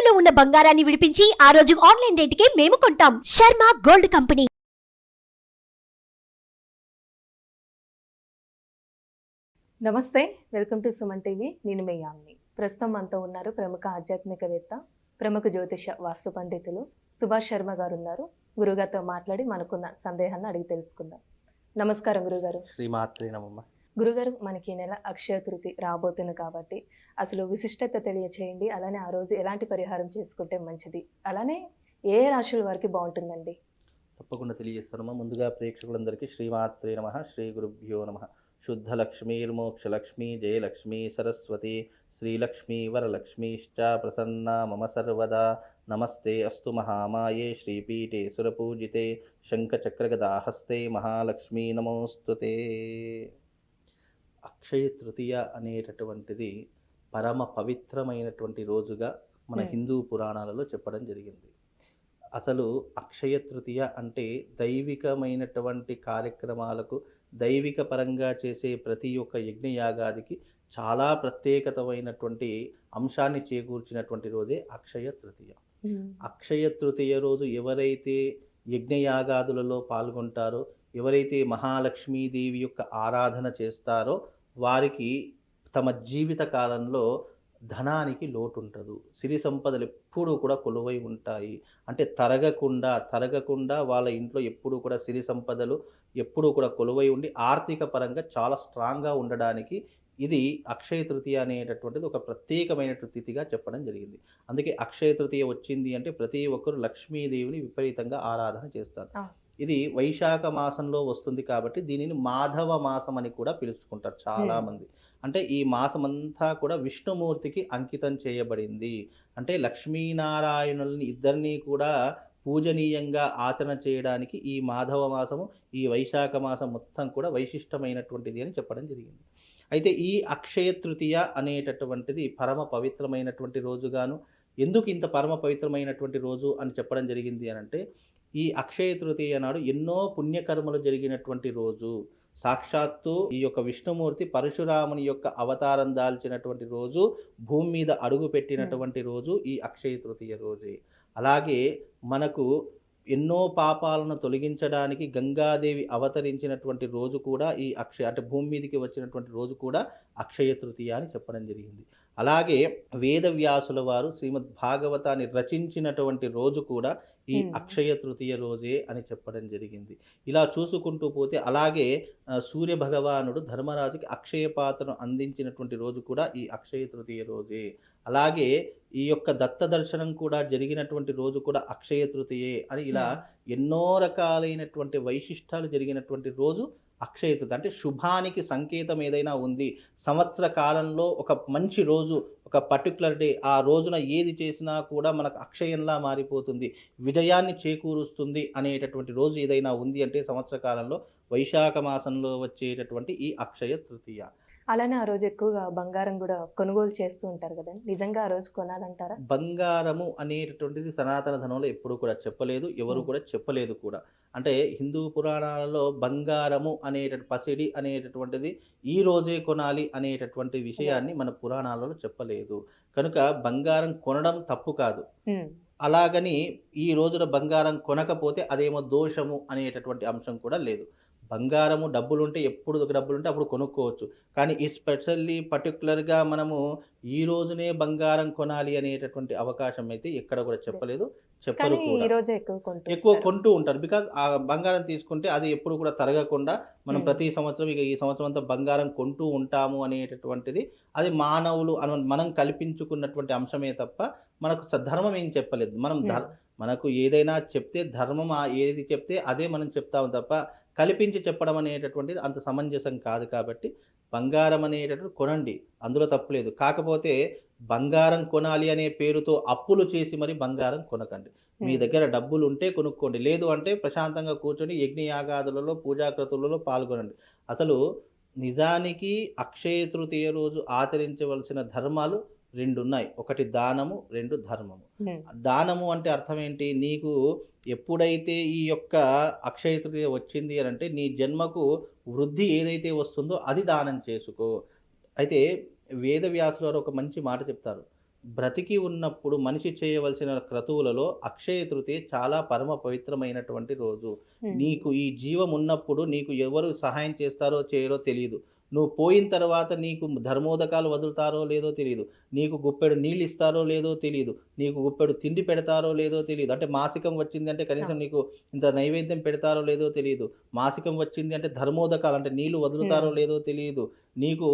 తాకట్టులో ఉన్న బంగారాన్ని విడిపించి ఆ రోజు ఆన్లైన్ రేటుకే మేము కొంటాం. Sharma gold company. నమస్తే, వెల్కమ్ టు సుమన్ టీవీ. నేను మీ యామ్ని. ప్రస్తుతం మనతో ఉన్నారు ప్రముఖ ఆధ్యాత్మికవేత్త, ప్రముఖ జ్యోతిష వాస్తు పండితులు సుభాష్ శర్మ గారు ఉన్నారు. గురుగారితో మాట్లాడి మనకున్న సందేహాన్ని అడిగి తెలుసుకుందాం. నమస్కారం గురుగారు. శ్రీమాత్రే నమః. గురుగారు, మనకి ఈ నెల అక్షయ తృతీయ రాబోతుంది కాబట్టి అసలు విశిష్టత తెలియచేయండి. అలానే ఆ రోజు ఎలాంటి పరిహారం చేసుకుంటే మంచిది, అలానే ఏ రాశుల వారికి బాగుంటుందండి? తప్పకుండా తెలియజేస్తానమ్మా. ముందుగా ప్రేక్షకులందరికీ శ్రీమాత్రే నమః, శ్రీ గురుభ్యో నమః. శుద్ధ లక్ష్మీర్మోక్షలక్ష్మీ జయలక్ష్మీ సరస్వతి శ్రీలక్ష్మీ వరలక్ష్మీశ్చ ప్రసన్నా మమ సర్వదా. నమస్తే అస్తు మహామాయే శ్రీపీఠే సురపూజితే శంఖచక్రగదాహస్తే మహాలక్ష్మీ నమోస్తుతే. అక్షయ తృతీయ అనేటటువంటిది పరమ పవిత్రమైనటువంటి రోజుగా మన హిందూ పురాణాలలో చెప్పడం జరిగింది. అసలు అక్షయ తృతీయ అంటే దైవికమైనటువంటి కార్యక్రమాలకు, దైవిక పరంగా చేసే ప్రతి ఒక్క యజ్ఞయాగాదికి చాలా ప్రత్యేకతమైనటువంటి అంశాన్ని చేకూర్చినటువంటి రోజే అక్షయ తృతీయ. అక్షయ తృతీయ రోజు ఎవరైతే యజ్ఞయాగాదులలో పాల్గొంటారో, ఎవరైతే మహాలక్ష్మీదేవి యొక్క ఆరాధన చేస్తారో వారికి తమ జీవిత కాలంలో ధనానికి లోటు ఉండదు. సిరి సంపదలు ఎప్పుడూ కూడా కొలువై ఉంటాయి. అంటే తరగకుండా వాళ్ళ ఇంట్లో ఎప్పుడూ కూడా సిరి సంపదలు ఎప్పుడూ కూడా కొలువై ఉండి ఆర్థిక పరంగా చాలా స్ట్రాంగ్గా ఉండడానికి ఇది అక్షయ తృతీయ అనేటటువంటిది ఒక ప్రత్యేకమైన తిథిగా చెప్పడం జరిగింది. అందుకే అక్షయ తృతీయ వచ్చింది అంటే ప్రతి ఒక్కరు లక్ష్మీదేవిని విపరీతంగా ఆరాధన చేస్తారు. ఇది వైశాఖ మాసంలో వస్తుంది కాబట్టి దీనిని మాధవ మాసం అని కూడా పిలుచుకుంటారు చాలామంది. అంటే ఈ మాసం అంతా కూడా విష్ణుమూర్తికి అంకితం చేయబడింది. అంటే లక్ష్మీనారాయణుల్ని ఇద్దరినీ కూడా పూజనీయంగా ఆచరణ చేయడానికి ఈ మాధవ మాసము, ఈ వైశాఖ మాసం మొత్తం కూడా వైశిష్టమైనటువంటిది అని చెప్పడం జరిగింది. అయితే ఈ అక్షయ తృతీయ అనేటటువంటిది పరమ పవిత్రమైనటువంటి రోజుగాను, ఎందుకు ఇంత పరమ పవిత్రమైనటువంటి రోజు అని చెప్పడం జరిగింది అని అంటే, ఈ అక్షయ తృతీయ నాడు ఎన్నో పుణ్యకర్మలు జరిగినటువంటి రోజు. సాక్షాత్తు ఈ యొక్క విష్ణుమూర్తి పరశురాముని యొక్క అవతారం దాల్చినటువంటి రోజు, భూమి మీద అడుగు పెట్టినటువంటి రోజు ఈ అక్షయ తృతీయ రోజే. అలాగే మనకు ఎన్నో పాపాలను తొలగించడానికి గంగాదేవి అవతరించినటువంటి రోజు కూడా ఈ అంటే భూమి మీదకి వచ్చినటువంటి రోజు కూడా అక్షయ తృతీయ అని చెప్పడం జరిగింది. అలాగే వేదవ్యాసుల వారు శ్రీమద్ భాగవతాన్ని రచించినటువంటి రోజు కూడా ఈ అక్షయ తృతీయ రోజే అని చెప్పడం జరిగింది. ఇలా చూసుకుంటూ పోతే అలాగే సూర్య భగవానుడు ధర్మరాజుకి అక్షయ పాత్రను అందించినటువంటి రోజు కూడా ఈ అక్షయ తృతీయ రోజే. అలాగే ఈ యొక్క దత్త దర్శనం కూడా జరిగినటువంటి రోజు కూడా అక్షయ తృతీయే అని ఇలా ఎన్నో రకాలైనటువంటి వైశిష్టాలు జరిగినటువంటి రోజు అక్షయ తృతీయ. అంటే శుభానికి సంకేతం ఏదైనా ఉంది, సంవత్సర కాలంలో ఒక మంచి రోజు, ఒక పర్టికులర్ డే, ఆ రోజున ఏది చేసినా కూడా మనకు అక్షయంలా మారిపోతుంది, విజయాన్ని చేకూరుస్తుంది అనేటటువంటి రోజు ఏదైనా ఉంది అంటే సంవత్సర కాలంలో వైశాఖ మాసంలో వచ్చేటటువంటి ఈ అక్షయ తృతీయ. అలానే ఆ రోజు ఎక్కువగా బంగారం కూడా కొనుగోలు చేస్తూ ఉంటారు కదండి, నిజంగా ఆ రోజు కొనాలంటారా? బంగారము అనేటటువంటిది సనాతన ధనంలో ఎప్పుడు కూడా చెప్పలేదు, ఎవరు కూడా చెప్పలేదు కూడా. అంటే హిందూ పురాణాలలో బంగారము పసిడి అనేటటువంటిది ఈ రోజే కొనాలి అనేటటువంటి విషయాన్ని మన పురాణాలలో చెప్పలేదు. కనుక బంగారం కొనడం తప్పు కాదు. అలాగని ఈ రోజున బంగారం కొనకపోతే అదేమో దోషము అనేటటువంటి అంశం కూడా లేదు. బంగారము డబ్బులుంటే ఎప్పుడు డబ్బులుంటే అప్పుడు కొనుక్కోవచ్చు. కానీ ఈ స్పెషల్లీ పర్టికులర్గా మనము ఈ రోజునే బంగారం కొనాలి అనేటటువంటి అవకాశం అయితే ఎక్కడ కూడా చెప్పలేదు, చెప్పరు కూడా. ఎక్కువ కొంటూ ఉంటారు. బికాజ్ ఆ బంగారం తీసుకుంటే అది ఎప్పుడు కూడా తరగకుండా మనం ప్రతి సంవత్సరం ఈ సంవత్సరం అంతా బంగారం కొంటూ ఉంటాము అనేటటువంటిది అది మానవులు మనం కల్పించుకున్నటువంటి అంశమే తప్ప మనకు ధర్మం ఏం చెప్పలేదు. మనకు ఏదైనా చెప్తే ధర్మం ఏది చెప్తే అదే మనం చెప్తాము తప్ప కల్పించి చెప్పడం అనేటటువంటిది అంత సమంజసం కాదు. కాబట్టి బంగారం అనేటటువంటి కొనండి, అందులో తప్పులేదు. కాకపోతే బంగారం కొనాలి అనే పేరుతో అప్పులు చేసి మరి బంగారం కొనకండి. మీ దగ్గర డబ్బులు ఉంటే కొనుక్కోండి, లేదు అంటే ప్రశాంతంగా కూర్చొని యజ్ఞయాగాదులలో పూజాకృతులలో పాల్గొనండి. అసలు నిజానికి అక్షయ తృతీయ రోజు ఆచరించవలసిన ధర్మాలు రెండు ఉన్నాయి. ఒకటి దానము, రెండు ధర్మము. దానము అంటే అర్థం ఏంటి? నీకు ఎప్పుడైతే ఈ యొక్క అక్షయ తృతీయ వచ్చింది అని అంటే నీ జన్మకు వృద్ధి ఏదైతే వస్తుందో అది దానం చేసుకో. అయితే వేదవ్యాసుల వారు ఒక మంచి మాట చెప్తారు. బ్రతికి ఉన్నప్పుడు మనిషి చేయవలసిన క్రతువులలో అక్షయ తృతీయ చాలా పరమ పవిత్రమైనటువంటి రోజు. నీకు ఈ జీవం ఉన్నప్పుడు నీకు ఎవరు సహాయం చేస్తారో చేయరో తెలియదు. నువ్వు పోయిన తర్వాత నీకు ధర్మోదకాలు వదులుతారో లేదో తెలియదు. నీకు గుప్పెడు నీళ్ళు ఇస్తారో లేదో తెలియదు. నీకు గుప్పెడు తిండి పెడతారో లేదో తెలియదు. అంటే మాసికం వచ్చింది అంటే కనీసం నీకు ఇంత నైవేద్యం పెడతారో లేదో తెలియదు. మాసికం వచ్చింది అంటే ధర్మోదకాలు అంటే నీళ్లు వదులుతారో లేదో తెలియదు. నీకు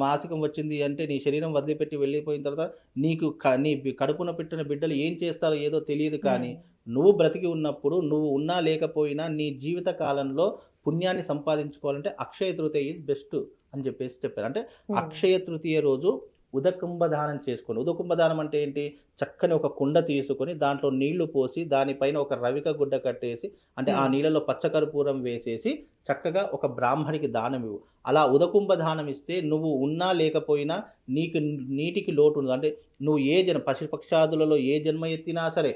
మాసికం వచ్చింది అంటే నీ శరీరం వదిలిపెట్టి వెళ్ళిపోయిన తర్వాత నీకు నీ కడుపున పెట్టిన బిడ్డలు ఏం చేస్తారో ఏదో తెలియదు. కానీ నువ్వు బ్రతికి ఉన్నప్పుడు నువ్వు ఉన్నా లేకపోయినా నీ జీవిత కాలంలో పుణ్యాన్ని సంపాదించుకోవాలంటే అక్షయ తృతీయ ఈజ్ బెస్ట్ అని చెప్పారు. అంటే అక్షయ తృతీయ రోజు ఉదకుంభదానం చేసుకోండి. ఉదకుంభదానం అంటే ఏంటి? చక్కని ఒక కుండ తీసుకొని దాంట్లో నీళ్లు పోసి దానిపైన ఒక రవిక గుడ్డ కట్టేసి అంటే ఆ నీళ్ళలో పచ్చకర్పూరం వేసేసి చక్కగా ఒక బ్రాహ్మడికి దానం ఇవ్వు. అలా ఉదకుంభదానం ఇస్తే నువ్వు ఉన్నా లేకపోయినా నీకు నీటికి లోటు ఉండదు. అంటే నువ్వు ఏ పశుపక్షాదులలో ఏ జన్మ ఎత్తినా సరే,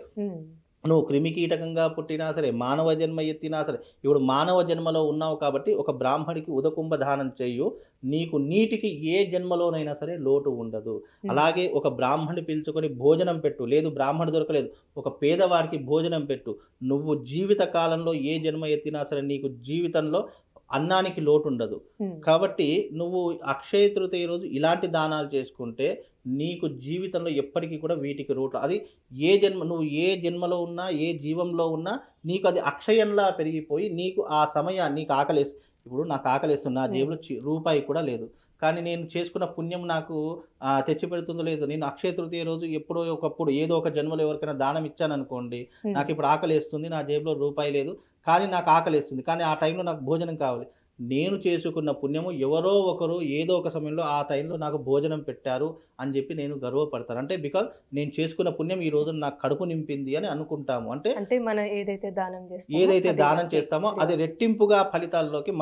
నువ్వు క్రిమికీటకంగా పుట్టినా సరే, మానవ జన్మ ఎత్తినా సరే, ఇప్పుడు మానవ జన్మలో ఉన్నావు కాబట్టి ఒక బ్రాహ్మడికి ఉదకుంభ దానం చెయ్యు. నీకు నీటికి ఏ జన్మలోనైనా సరే లోటు ఉండదు. అలాగే ఒక బ్రాహ్మణి పిలుచుకొని భోజనం పెట్టు. లేదు బ్రాహ్మణి దొరకలేదు, ఒక పేదవాడికి భోజనం పెట్టు. నువ్వు జీవిత కాలంలో ఏ జన్మ ఎత్తినా సరే నీకు జీవితంలో అన్నానికి లోటు ఉండదు. కాబట్టి నువ్వు అక్షయ తృతీయ రోజు ఇలాంటి దానాలు చేసుకుంటే నీకు జీవితంలో ఎప్పటికీ కూడా వీటికి రోట్లు అది నువ్వు ఏ జన్మలో ఉన్నా ఏ జీవంలో ఉన్నా నీకు అది అక్షయంలా పెరిగిపోయి నీకు ఆ సమయాన్ని నీకు ఆకలేస్తుంది. ఇప్పుడు నాకు ఆకలేస్తుంది, నా జేబులో రూపాయి కూడా లేదు, కానీ నేను చేసుకున్న పుణ్యం నాకు తెచ్చి పెడుతుందో లేదు. నేను అక్షయ తృతీయ రోజు ఎప్పుడో ఒకప్పుడు ఏదో ఒక జన్మలో ఎవరికైనా దానం ఇచ్చాను అనుకోండి, నాకు ఇప్పుడు ఆకలేస్తుంది, నా జేబులో రూపాయి లేదు, కానీ నాకు ఆకలేస్తుంది, కానీ ఆ టైంలో నాకు భోజనం కావాలి. నేను చేసుకున్న పుణ్యము ఎవరో ఒకరు ఏదో ఒక సమయంలో ఆ టైంలో నాకు భోజనం పెట్టారు అని చెప్పి నేను గర్వపడతాను. అంటే బికాజ్ నేను చేసుకున్న పుణ్యం ఈ రోజు నాకు కడుపు నింపింది అని అనుకుంటాము. అంటే మనం ఏదైతే దానం చేస్తామో అది రెట్టింపుగా ఫలితాల్లోకి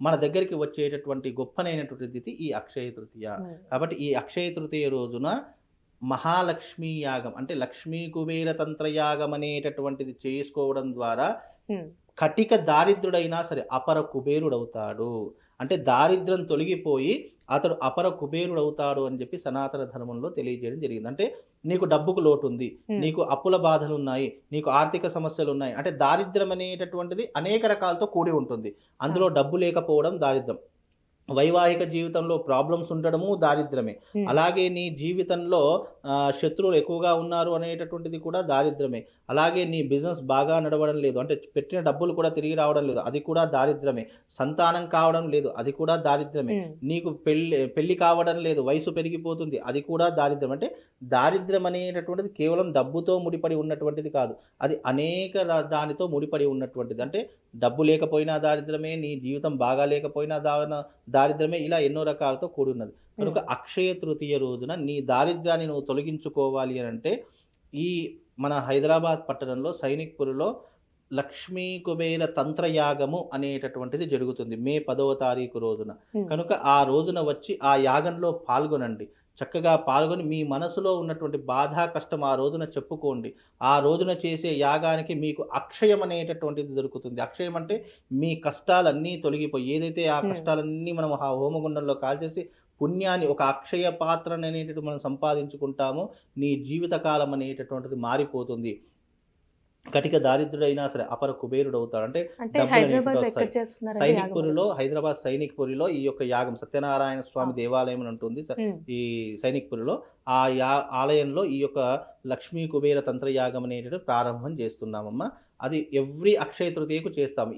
మన దగ్గరికి వచ్చేటటువంటి గొప్పనైనటువంటిది ఈ అక్షయ తృతీయ. కాబట్టి ఈ అక్షయ తృతీయ రోజున మహాలక్ష్మీ యాగం అంటే లక్ష్మీ కుబేర తంత్రయాగం అనేటటువంటిది చేసుకోవడం ద్వారా కటిక దారిద్రుడైనా సరే అపర కుబేరుడవుతాడు. అంటే దారిద్ర్యం తొలగిపోయి అతడు అపర కుబేరుడవుతాడు అని చెప్పి సనాతన ధర్మంలో తెలియజేయడం జరిగింది. అంటే నీకు డబ్బుకు లోటు ఉంది, నీకు అప్పుల బాధలు ఉన్నాయి, నీకు ఆర్థిక సమస్యలు ఉన్నాయి, అంటే దారిద్ర్యం అనేటటువంటిది అనేక రకాలతో కూడి ఉంటుంది. అందులో డబ్బు లేకపోవడం దారిద్ర్యం, వైవాహిక జీవితంలో ప్రాబ్లమ్స్ ఉండడము దారిద్రమే, అలాగే నీ జీవితంలో శత్రువులు ఎక్కువగా ఉన్నారు అనేటటువంటిది కూడా దారిద్రమే, అలాగే నీ బిజినెస్ బాగా నడవడం లేదు, అంటే పెట్టిన డబ్బులు కూడా తిరిగి రావడం లేదు, అది కూడా దారిద్రమే, సంతానం కావడం లేదు, అది కూడా దారిద్రమే, నీకు పెళ్లి కావడం లేదు, వయసు పెరిగిపోతుంది, అది కూడా దారిద్రం. అంటే దారిద్రం అనేటటువంటిది కేవలం డబ్బుతో ముడిపడి ఉన్నటువంటిది కాదు, అది అనేక దానితో ముడిపడి ఉన్నటువంటిది. అంటే డబ్బు లేకపోయినా దారిద్రమే, నీ జీవితం బాగా లేకపోయినా దారిద్రమే, ఇలా ఎన్నో రకాలతో కూడి ఉన్నది. కనుక అక్షయ తృతీయ రోజున నీ దారిద్ర్యాన్ని నువ్వు తొలగించుకోవాలి అని అంటే ఈ మన హైదరాబాద్ పట్టణంలో సైనిక్పురిలో లక్ష్మీ కుబేర తంత్రయాగము అనేటటువంటిది జరుగుతుంది మే 10వ తారీఖు రోజున. కనుక ఆ రోజున వచ్చి ఆ యాగంలో పాల్గొనండి. చక్కగా పాల్గొని మీ మనసులో ఉన్నటువంటి బాధ కష్టం ఆ రోజున చెప్పుకోండి. ఆ రోజున చేసే యాగానికి మీకు అక్షయం అనేటటువంటిది దొరుకుతుంది. అక్షయం అంటే మీ కష్టాలన్నీ తొలగిపోయి ఏదైతే ఆ కష్టాలన్నీ మనం ఆ హోమగుండంలో కాల్చేసి పుణ్యాన్ని ఒక అక్షయ పాత్ర అనేటటువంటి మనం సంపాదించుకుంటామో నీ జీవితకాలం అనేటటువంటిది మారిపోతుంది. కటిక దారిద్రుడైనా సరే అపర కుబేరుడు అవుతాడు. అంటే సైనిక్పురిలో, హైదరాబాద్ సైనిక్పురిలో ఈ యొక్క యాగం సత్యనారాయణ స్వామి దేవాలయం అని ఉంటుంది ఈ సైనిక్పురిలో. ఆ ఆలయంలో ఈ యొక్క లక్ష్మీ కుబేర తంత్రయాగం అనేటువంటి ప్రారంభం చేస్తున్నామమ్మా. అది ఎవ్రీ అక్షయ తృతీయకు చేస్తాము.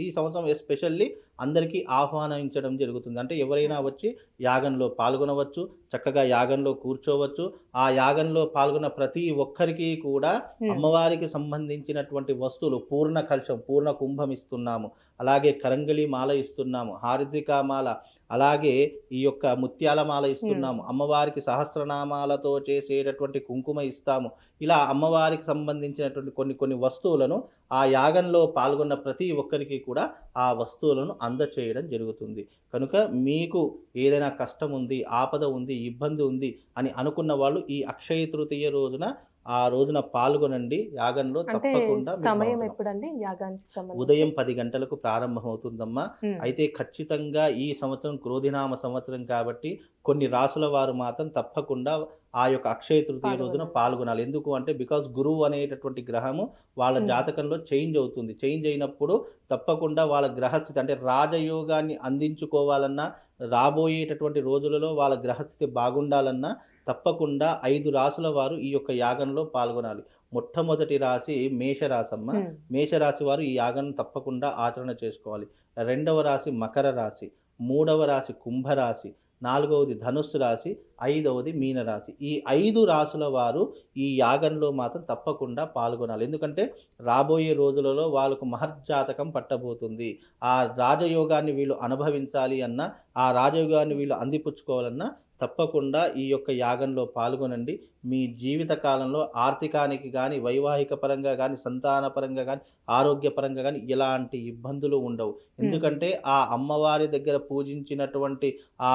ఈ సంవత్సరం ఎస్పెషల్లీ అందరికీ ఆహ్వానించడం జరుగుతుంది. అంటే ఎవరైనా వచ్చి యాగంలో పాల్గొనవచ్చు, చక్కగా యాగంలో కూర్చోవచ్చు. ఆ యాగంలో పాల్గొన్న ప్రతి ఒక్కరికి కూడా అమ్మవారికి సంబంధించినటువంటి వస్తువులు పూర్ణ కలశం, పూర్ణ కుంభం ఇస్తున్నాము, అలాగే కరంగలి మాల ఇస్తున్నాము, హారిద్రికా మాల, అలాగే ఈ యొక్క ముత్యాల మాల ఇస్తున్నాము, అమ్మవారికి సహస్రనామాలతో చేసేటటువంటి కుంకుమ ఇస్తాము. ఇలా అమ్మవారికి సంబంధించినటువంటి కొన్ని వస్తువులను ఆ యాగంలో పాల్గొన్న ప్రతి ఒక్కరికి కూడా ఆ వస్తువులను అందచేయడం జరుగుతుంది. కనుక మీకు ఏదైనా కష్టం ఉంది, ఆపద ఉంది, ఇబ్బంది ఉంది అని అనుకున్న వాళ్ళు ఈ అక్షయ తృతీయ రోజున ఆ రోజున పాల్గొనండి. యాగంలో తప్పకుండా సమయం ఎప్పుడండి? యాగానికి ఉదయం 10 గంటలకు ప్రారంభమవుతుందమ్మా. అయితే ఖచ్చితంగా ఈ సంవత్సరం క్రోధినామ సంవత్సరం కాబట్టి కొన్ని రాసుల వారు మాత్రం తప్పకుండా ఆ యొక్క అక్షయ తృతీయ రోజున పాల్గొనాలి. పాల్గొనాలి. ఎందుకు అంటే బికాజ్ గురువు అనేటటువంటి గ్రహము వాళ్ళ జాతకంలో చేంజ్ అవుతుంది. చేంజ్ అయినప్పుడు తప్పకుండా వాళ్ళ గ్రహస్థితి అంటే రాజయోగాన్ని అందించుకోవాలన్నా, రాబోయేటటువంటి రోజులలో వాళ్ళ గ్రహస్థితి బాగుండాలన్నా తప్పకుండా 5 రాసుల వారు ఈ యొక్క యాగంలో పాల్గొనాలి. మొట్టమొదటి రాశి మేషరాశమ్మ. మేషరాశి వారు ఈ యాగం తప్పకుండా ఆచరణ చేసుకోవాలి. రెండవ రాశి మకర రాశి, మూడవ రాశి కుంభరాశి, నాలుగవది ధనుస్సు రాశి, ఐదవది మీనరాశి. ఈ 5 రాసుల వారు ఈ యాగంలో మాత్రం తప్పకుండా పాల్గొనాలి. ఎందుకంటే రాబోయే రోజులలో వాళ్ళకు మహర్జాతకం పట్టబోతుంది. ఆ రాజయోగాన్ని వీళ్ళు అనుభవించాలి అన్నా, ఆ రాజయోగాన్ని వీళ్ళు అందిపుచ్చుకోవాలన్నా తప్పకుండా ఈ యొక్క యాగంలో పాల్గొనండి. మీ జీవిత కాలంలో ఆర్థికానికి కానీ, వైవాహిక పరంగా కానీ, సంతాన పరంగా కానీ, ఆరోగ్యపరంగా కానీ ఎలాంటి ఇబ్బందులు ఉండవు. ఎందుకంటే ఆ అమ్మవారి దగ్గర పూజించినటువంటి ఆ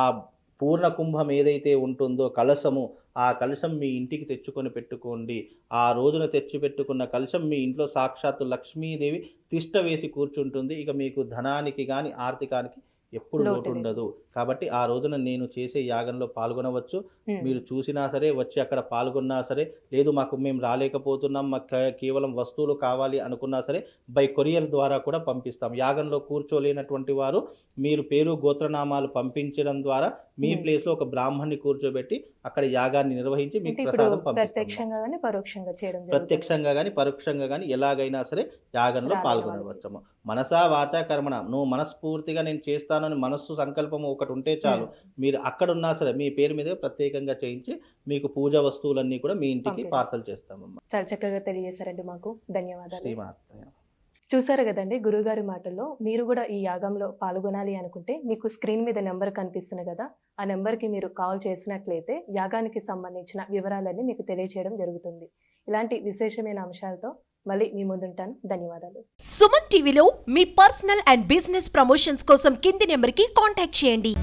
పూర్ణ కుంభం ఏదైతే ఉంటుందో కలశము, ఆ కలశం మీ ఇంటికి తెచ్చుకొని పెట్టుకోండి. ఆ రోజున తెచ్చిపెట్టుకున్న కలశం మీ ఇంట్లో సాక్షాత్తు లక్ష్మీదేవి తిష్ట వేసి కూర్చుంటుంది. ఇక మీకు ధనానికి కానీ, ఆర్థికానికి ఎప్పుడు లోటు ఉండదు. కాబట్టి ఆ రోజున నేను చేసే యాగంలో పాల్గొనవచ్చు. మీరు చూసినా సరే, వచ్చి అక్కడ పాల్గొన్నా సరే, లేదు మేము రాలేకపోతున్నాం, మాకు కేవలం వస్తువులు కావాలి అనుకున్నా సరే బై కొరియర్ ద్వారా కూడా పంపిస్తాం. యాగంలో కూర్చోలేనటువంటి వారు మీరు పేరు గోత్రనామాలు పంపించడం ద్వారా మీ ప్లేస్లో ఒక బ్రాహ్మణ్ణి కూర్చోబెట్టి అక్కడ యాగాన్ని నిర్వహించి మీకు ప్రసాదం పంపిస్తాం. ప్రత్యక్షంగా కానీ పరోక్షంగా చేయడం ప్రత్యక్షంగా కానీ పరోక్షంగా కానీ ఎలాగైనా సరే యాగంలో పాల్గొనవచ్చము. మనసా వాచా కర్మణ, నువ్వు మనస్ఫూర్తిగా నేను చేస్తానని మనస్సు సంకల్పం ఒకటి ఉంటే చాలు. మీరు అక్కడ ఉన్నా సరే మీ పేరు మీద ప్రత్యేకంగా చేయించి మీకు పూజా వస్తువులన్నీ కూడా మీ ఇంటికి పార్సల్ చేస్తామమ్మా. చాలా చక్కగా తెలియజేశారండి మాకు. ధన్యవాదాలు. శ్రీమాత్రయ. చూసారు కదండి గురువుగారి మాటల్లో. మీరు కూడా ఈ యాగంలో పాల్గొనాలి అనుకుంటే మీకు స్క్రీన్ మీద నెంబర్ కనిపిస్తుంది కదా, ఆ నెంబర్కి మీరు కాల్ చేసినట్లయితే యాగానికి సంబంధించిన వివరాలన్నీ మీకు తెలియజేయడం జరుగుతుంది. ఇలాంటి విశేషమైన అంశాలతో మళ్ళీ మీ ముందుంటాను. ధన్యవాదాలు. సుమన్ టీవీలో మీ పర్సనల్ అండ్ బిజినెస్ ప్రమోషన్స్ కోసం కింది నెంబర్కి కాంటాక్ట్ చేయండి.